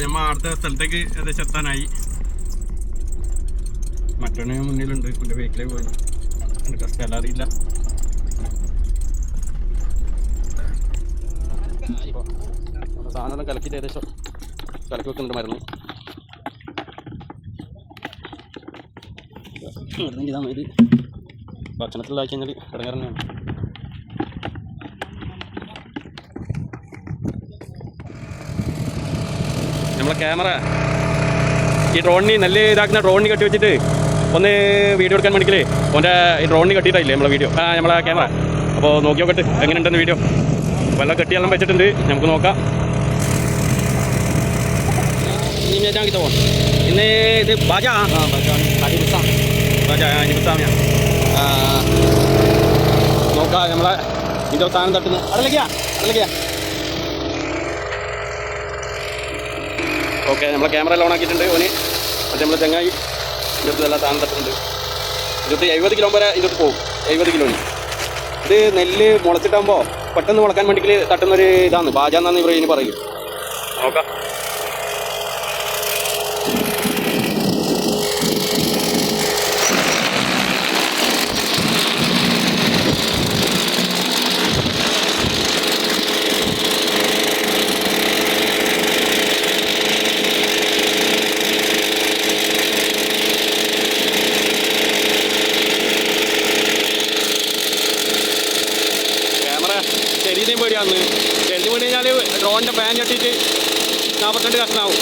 നമ്മൾ അടുത്ത സ്ഥലത്തേക്ക് ഏകദേശം എത്താനായി. മറ്റൊന്ന് മുന്നിലുണ്ട്. എൻ്റെ വീട്ടിലേക്ക് പോയി എനിക്ക് സ്ഥലം അറിയില്ല. സാധനം കലക്കിയിട്ട് ഏകദേശം കലക്കി വെക്കുന്നുണ്ട് മരുന്ന്. ഇതാണ് ഇത് ഭക്ഷണത്തിലാക്കി കഴിഞ്ഞാൽ ഇടങ്ങേറ് തന്നെയാണ്. നമ്മളെ ക്യാമറ ഈ ഡ്രോണിന് നല്ല ഇതാക്കുന്ന ഡ്രോണിന് കെട്ടി വെച്ചിട്ട് ഒന്ന് വീഡിയോ എടുക്കാൻ വേണ്ടിക്കല്ലേ ഓൻ്റെ ഈ ഡ്രോണിന് കെട്ടിയിട്ടില്ലേ നമ്മളെ വീഡിയോ നമ്മളെ ക്യാമറ. അപ്പോൾ നോക്കി നോക്കട്ടെ എങ്ങനെയുണ്ടെന്ന് വീഡിയോ. വെള്ളം കെട്ടിയെല്ലാം വെച്ചിട്ടുണ്ട്, നമുക്ക് നോക്കാം. ഇന്ന് ഇത് ബാജാ നോക്കാം നമ്മളെ ഇതിൻ്റെ സാധനം തട്ടുന്നു. അടലേക്കാ ഓക്കെ. നമ്മളെ ക്യാമറ എല്ലാം ഓണാക്കിയിട്ടുണ്ട്. ഓന് മറ്റേ നമ്മളെ ചങ്ങായി ഇതിൻ്റെ എല്ലാ സാധനം തട്ടുന്നുണ്ട്. 70 കിലോ വരെ ഇതിട്ട് പോകും. 70 കിലോന് ഇത് നെല്ല് മുളച്ചിട്ടാകുമ്പോൾ പെട്ടെന്ന് മുളക്കാൻ വേണ്ടിയിട്ട് തട്ടുന്നൊരു ഇതാണ് ബാജാന്നാന്ന് ഇവർ ഇനി പറയും. നോക്കാം. ചെടിയും പേടിയാന്ന്. ചെടി വീണ് കഴിഞ്ഞാൽ ഡ്രോണിൻ്റെ fan ചട്ടിയിട്ട് 42 കഷ്ണമാവും.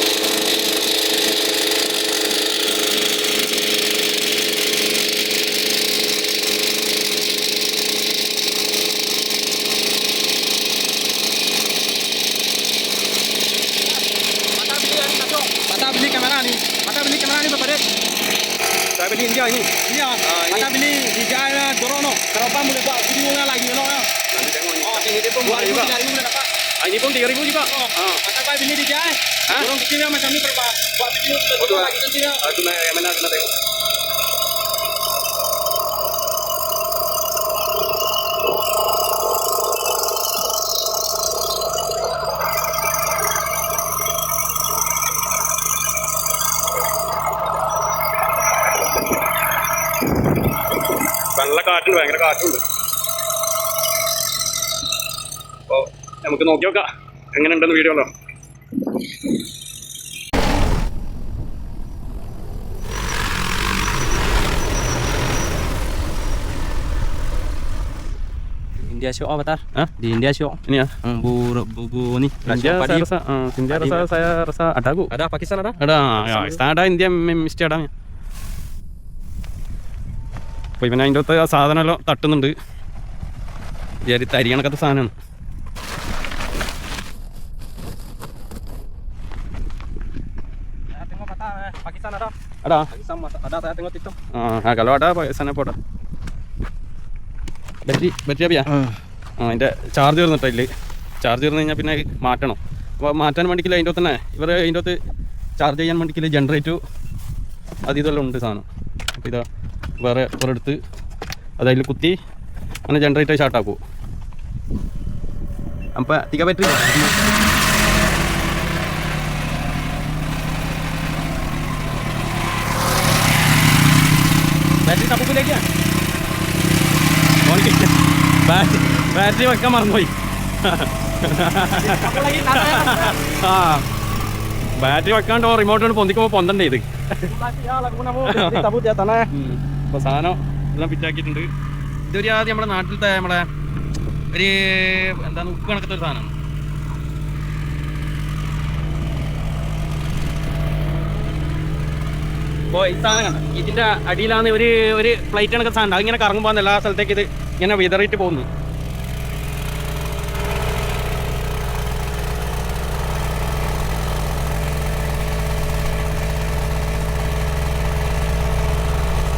Saya beli India ini. Iya. Anda beli India Dorono. Berapa mulai Pak? Ini bunga lagi loh ya. Nanti tengok ini. Oh, ini pun 2.000 juga. Ini pun 3.000 juga. Oh. Anda Pak beli India. Dorong kecilnya macam ini berapa? Buat video betul lagi kecilnya. Itu yang mana kita tengok. നല്ല കാറ്റുണ്ട്, ഭയങ്കര കാറ്റുണ്ട്. അപ്പോൾ നമുക്ക് നോക്കി നോക്കാം എങ്ങനെയുണ്ടെന്ന് വീഡിയോല്ലോ. India Show Avatar? Di India Show? Ini ya? Bu ini India saya rasa ada Bu. Ada Pakistan ada? Ada, ya ada India mesti ada. അപ്പോൾ ഇവൻ അതിൻ്റെ അകത്ത് ആ സാധനമെല്ലാം തട്ടുന്നുണ്ട്. തരി കണക്കത്തെ സാധനമാണ്. kalau ada sana പോട്ടെ. ബാറ്ററി അപ്പിയാ അതിൻ്റെ ചാർജ് തീർന്നിട്ടില്ല. ചാർജ് തീർന്നു കഴിഞ്ഞാൽ പിന്നെ മാറ്റണം. അപ്പോൾ മാറ്റാൻ വേണ്ടിക്കില്ല അതിൻ്റെ അകത്ത് തന്നെ ഇവർ അതിൻ്റെ അകത്ത് ചാർജ് ചെയ്യാൻ വേണ്ടിക്കില്ല ജനറേറ്റർ അത് ഇതെല്ലാം ഉണ്ട് സാധനം. അപ്പോൾ ഇതാ വേറെ എടുത്ത് അതിൽ കുത്തി അങ്ങനെ ജനറേറ്റർ സ്റ്റാർട്ടാക്കൂ. അപ്പോൾ 3 बैटरी बैटरी सबको ले गया. बैटरी വെക്കാൻ മറന്നുപോയി. ബാറ്ററി വെക്കാണ്ട് റിമോട്ട് കൊണ്ട് പൊന്തിക്കുമ്പോൾ പൊന്തണ്ടേ ഇത്. അപ്പോൾ സാധനം എല്ലാം ഫിറ്റാക്കിയിട്ടുണ്ട്. ഇതൊരു ആദ്യം നമ്മുടെ നാട്ടിലത്തെ നമ്മളെ ഒരു എന്താണ് ഉപ്പ് കണക്കത്തെ ഒരു സാധനമാണ്. അപ്പോൾ ഈ സാധനം കണ്ട ഇതിൻ്റെ അടിയിലാണ് ഒരു പ്ലേറ്റ് കണക്കത്തെ സാധനം. അതിങ്ങനെ കറങ്ങുമ്പോൾ എല്ലാ സ്ഥലത്തേക്ക് ഇത് ഇങ്ങനെ വിതറിയിട്ട് പോകുന്നു.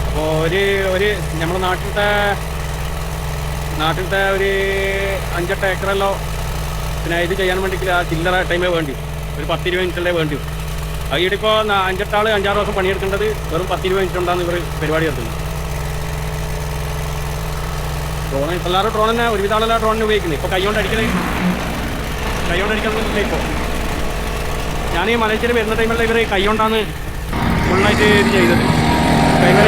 അപ്പോൾ ഒരു നമ്മുടെ നാട്ടിലത്തെ ഒരു 5-8 ഏക്കറല്ലോ പിന്നെ ഇത് ചെയ്യാൻ വേണ്ടിയിട്ട് ആ ചില്ലറ ടൈമേ വേണ്ടി ഒരു 10-20 മിനിറ്റല്ലേ വേണ്ടി. അതിടിപ്പോൾ 5-8 ആൾ 5-6 ദിവസം പണിയെടുക്കേണ്ടത് വെറും 10-20 മിനിറ്റ് ഉണ്ടാകുന്ന ഇവർ പരിപാടി നടത്തുന്നത്. ഡ്രോൺ എല്ലാവരും ഡ്രോൺ തന്നെ ഒരുവിധ ആളെല്ലാം ഡ്രോണിന് ഉപയോഗിക്കുന്നത്. ഇപ്പോൾ കൈ കൊണ്ട് അടിക്കുന്നത് ഇപ്പോൾ ഞാൻ ഈ മലേഷ്യയിൽ വരുന്ന ടൈമിൽ ഇവർ കൈ കൊണ്ടാണ് ഫുള്ളായിട്ട് ഇത് ചെയ്തത്. ഇവർ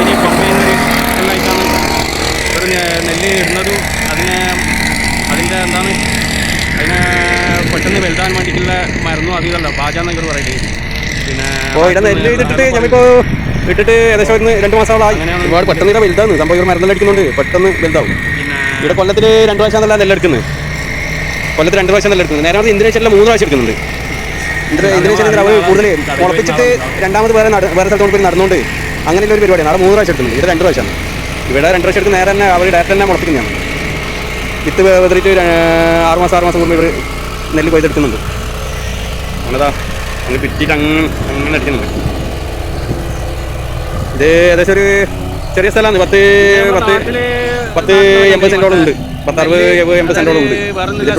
ഒരു കമ്പൈനർ ഫുള്ളായിട്ടാണ് ഒരു നെല്ല് ഇടുന്നതും അതിൻ്റെ എന്താണ് അതിനെ പെട്ടെന്ന് വലുതാൻ വേണ്ടിയിട്ടുള്ള മരുന്നും അതിതല്ല ബാജാന്ന് ഇവർ പറയുന്നത്. പിന്നെ ഇവിടെ നെല്ല് ഇതിട്ടിട്ട് ഞമ്മളിപ്പോൾ ഇട്ടിട്ട് ഏകദേശം 2 മാസങ്ങളായി. ഒരുപാട് പെട്ടെന്ന് ഇവിടെ വലുതാണ് സംഭവം. ഇവർ മരുന്നെല്ലാം അടിക്കുന്നുണ്ട്, പെട്ടെന്ന് വലുതാവും. ഇവിടെ കൊല്ലത്തിൽ 2 പ്രാവശ്യം നല്ല നെല്ലെടുക്കുന്നത്. കൊല്ലത്തിൽ 2 പ്രാവശ്യം നെല്ലെടുക്കുന്നത്. നേരെ മറിച്ച് ഇന്തോനേഷ്യയിൽ 3 പ്രാവശ്യം എടുക്കുന്നുണ്ട്. ഇന്തോനേഷ്യയിൽ അവർ കൂടുതൽ മുളപ്പിച്ചിട്ട് രണ്ടാമത് വേറെ സ്ഥലത്തോട് പോയി നടന്നുകൊണ്ട് അങ്ങനെയുള്ള ഒരു പരിപാടിയാണ്. അവിടെ 3 പ്രാവശ്യം എടുക്കുന്നുണ്ട്. ഇവിടെ 2 പ്രാവശ്യമാണ്. ഇവിടെ 2 പ്രാവശ്യം എടുക്കുന്ന നേരെ തന്നെ അവർ ഡയറക്റ്റ് തന്നെ മുളപ്പിക്കുന്നതാണ്. വിത്ത് വെതിരിട്ട് 6 മാസം കൂടുമ്പോൾ ഇവർ നെല്ല് കൊയ്തെടുക്കുന്നുണ്ട്. അങ്ങനെതാ അങ്ങനെ പിറ്റിട്ട് അങ്ങനെ അടിക്കുന്നുണ്ട്. ഇത് ഏകദേശം ഒരു ചെറിയ സ്ഥലമാണ്. 10-80 സെൻറ്റോളം ഉണ്ട്. 10-60-70 സെൻറ്റോളം ഉണ്ട്. ഇത്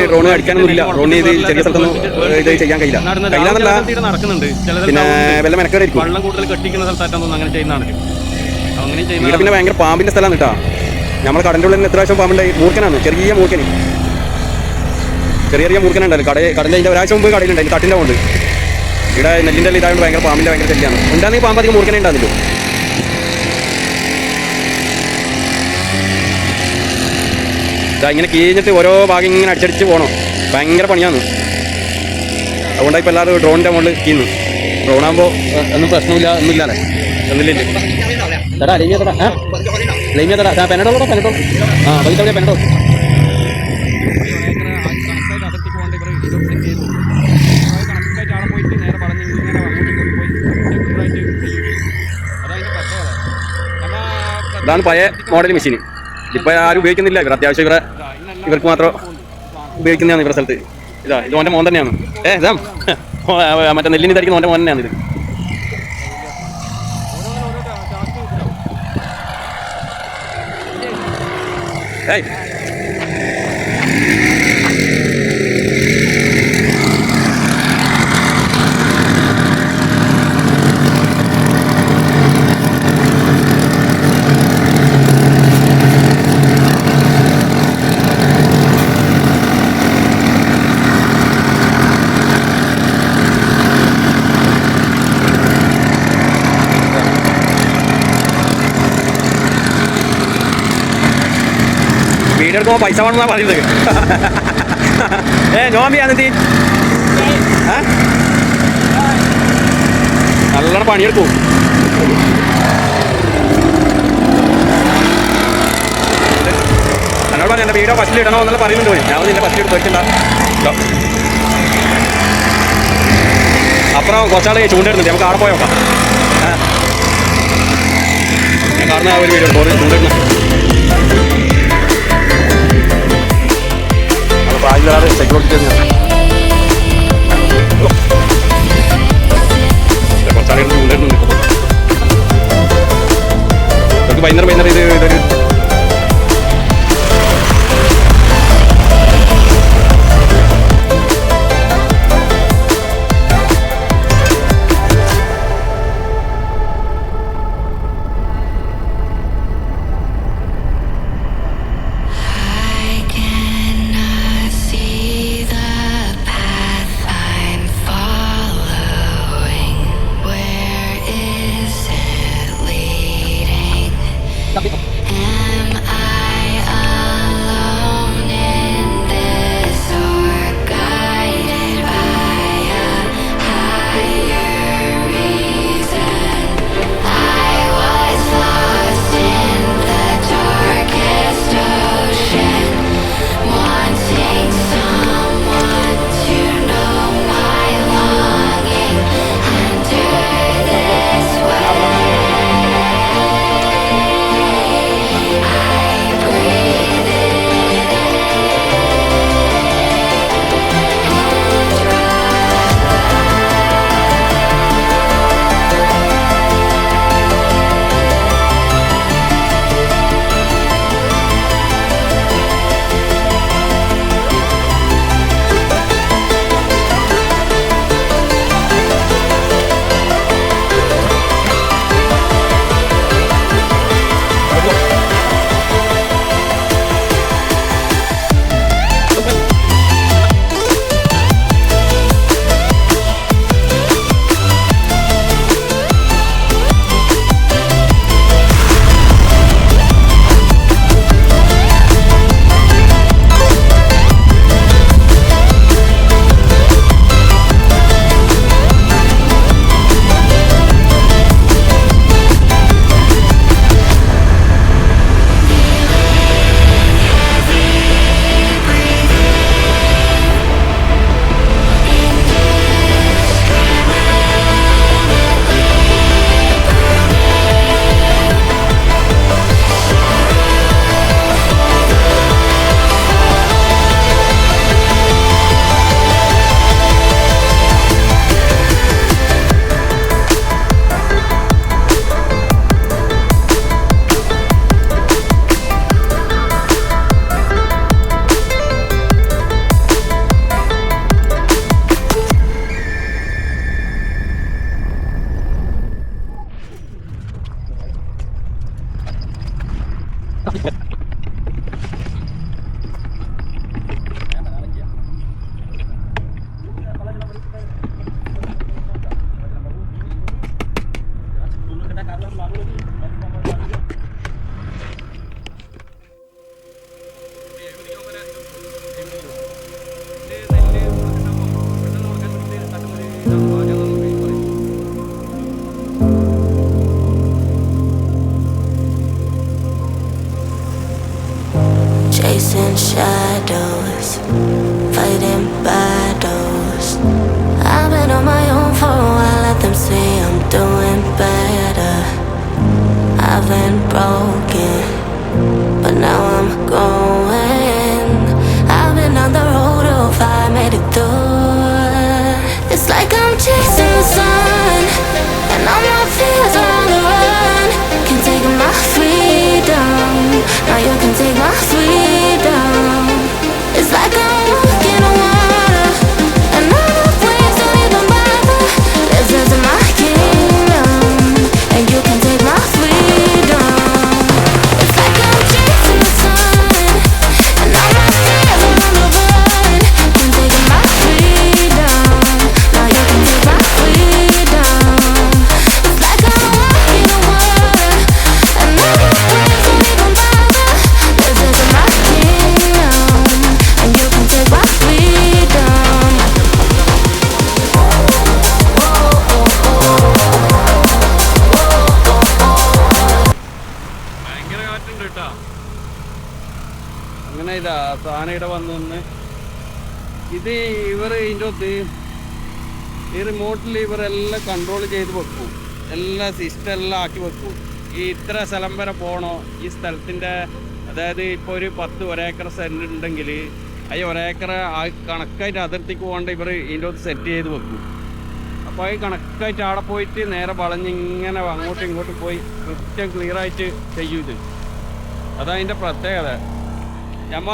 ഡ്രോണ് അടിക്കാനൊന്നും ഇല്ല. ഡ്രോണ് ഇത് ചെറിയ സ്ഥലത്തൊന്നും ഇത് ചെയ്യാൻ കഴിയില്ല. നടക്കുന്നുണ്ട്. പിന്നെ വല്ല മെനക്കേടായിരിക്കും. വെള്ളം കൂടുതൽ കെട്ടിക്കുന്ന സ്ഥലത്തായിട്ടൊന്നും അങ്ങനെ ചെയ്യുന്നതാണ്. ഇവിടെ പിന്നെ ഭയങ്കര പാമ്പിൻ്റെ സ്ഥലമാണ് കേട്ടോ. നമ്മൾ കടൻ്റെ ഉള്ളിൽ എത്ര പ്രാവശ്യം പാമ്പുണ്ടായി. മൂർക്കനാണ്, ചെറിയ മൂർക്കന്. ചെറിയ മൂർക്കനുണ്ടല്ലോ കടലിൻ്റെ അതിൻ്റെ ഒരാഴ്ച മുമ്പ് കടയിലുണ്ട്. അതിൻ്റെ തട്ടിൻ്റെ കൊണ്ട് ഇവിടെ നെല്ലിൻ്റെ ഇതായതുകൊണ്ട് ഭയങ്കര പാമ്പിൻ്റെ ഭയങ്കര ശല്യമാണ്. ഉണ്ടാകുന്ന പാമ്പ് അധികം മൂർക്കനെ ഉണ്ടാകുന്നില്ല. ഇങ്ങനെ കീഞ്ഞിട്ട് ഓരോ ഭാഗം ഇങ്ങനെ അടിച്ചടിച്ച് പോകണം. ഭയങ്കര പണിയാണ്. അതുകൊണ്ടാണ് ഇപ്പോൾ എല്ലാവരും ഡ്രോണിൻ്റെ മുകളിൽ കീന്നു. ഡ്രോണാകുമ്പോൾ ഒന്നും പ്രശ്നമില്ല, ഒന്നുമില്ലല്ലേ ഒന്നുമില്ല. തടാ ലൈമിയ തടാ ലൈമിയ തടാ പെനഡോ പെനഡോ പൈസ പെനഡോ. ഇതാണ് പഴയ മോഡൽ മെഷീൻ. ഇപ്പോൾ ആരും ഉപയോഗിക്കുന്നില്ല. ഇവർ അത്യാവശ്യം ഇവർക്ക് മാത്രം ഉപയോഗിക്കുന്നതാണ് ഇവരുടെ സ്ഥലത്ത്. ഇത് ഓൻ്റെ മോൻ തന്നെയാണ്. ഇതാ മറ്റേ നെല്ലിന് ധരിക്കുന്ന ഓൻ്റെ മോൻ തന്നെയാണ് ഇത്. ഏയ് വീഡിയോ എടുക്കുമ്പോൾ പൈസ വേണമെന്നാണ് പറയുന്നത്. നോമ്പിയാണെന്തി നല്ലോണം പണിയെടുക്കും. എന്നോട് പറഞ്ഞു എൻ്റെ വീഡിയോ ഫസ്റ്റിൽ ഇടണോ എന്നുള്ള പറയുന്നുണ്ട്. ഞാൻ നിന്റെ ഫസ്റ്റിൽ എടുത്ത് വെക്കണ്ട. അപ്പുറം കുറച്ചാൾ ചൂണ്ടിടുന്നുണ്ട്. നമുക്ക് അവിടെ പോയി നോക്കാം. ഞാൻ കാണുന്ന ഒരു വീഡിയോ ചൂണ്ടിടുന്നു. ബാഗിലാണ് സെക്യൂരിറ്റി കുറച്ചാളുകൾ ചൂണ്ടിടുന്നുണ്ട്. നമുക്ക് വൈകുന്നേരം ഇതൊരു I cannot see the in shadows, fighting battles. I've been on my own for a while, let them say I'm doing better. I've been broken, but now I'm going. I've been on the road of fire, made it through. It's like I'm chasing the sun, and all my fears are on the run. Can take my freedom, now you can take my freedom. It's like I'm walking on water, and all the waves don't even bother. This is my kingdom, and you can take my freedom. It's like I'm chasing the sun, and all my fears are on the run. Can take my freedom, now you can take my freedom. It's like I'm walking on water, and all the waves don't even bother. This is my kingdom, and you can take my freedom. ഭയങ്കര കാറ്റുണ്ട് കേട്ടോ. അങ്ങനെ ഇതാ സാധനം വന്നു നിന്ന് ഇത് ഇവർ ഇതിൻ്റെ ഒത്ത് ഈ റിമോട്ടിൽ ഇവരെല്ലാം കൺട്രോൾ ചെയ്ത് വെക്കും, എല്ലാ സിസ്റ്റം എല്ലാം ആക്കി വെക്കും. ഈ ഇത്ര സ്ഥലം വരെ പോകണോ, ഈ സ്ഥലത്തിൻ്റെ അതായത് ഇപ്പോൾ ഒരു 10 ഒരേക്കർ സെൻറ്റ് ഉണ്ടെങ്കിൽ ഈ ഒരേക്കർ ആ കണക്കായിട്ട് അതിർത്തിക്ക് പോകേണ്ട ഇവർ ഇതിൻ്റെ ഒത്ത് സെറ്റ് ചെയ്ത് വെക്കും. അപ്പോൾ ഈ കണക്കായിട്ട് അവിടെ പോയിട്ട് നേരെ വളഞ്ഞിങ്ങനെ അങ്ങോട്ടും ഇങ്ങോട്ടും പോയി കൃത്യം ക്ലിയറായിട്ട് ചെയ്യും ഇത്. അതതിൻ്റെ പ്രത്യേകത. നമ്മ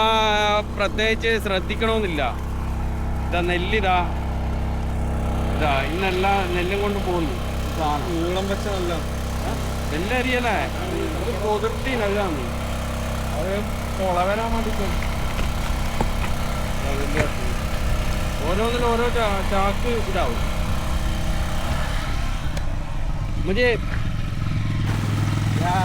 പ്രത്യേകിച്ച് ശ്രദ്ധിക്കണമെന്നില്ല. ഇതാ നെല്ലിതാ ഇതാ ഇന്നെല്ലാം നെല്ലും കൊണ്ട് പോകുന്നു. നീളം വെച്ച നല്ല നെല്ലരിയല്ലേ, അത് കൊതിർത്തി നെല്ലാണ്. അത് മുള വരാൻ വേണ്ടിയിട്ട് ഓരോന്നിലും ഓരോ ചാക്ക് ഇതാവും. मुझे या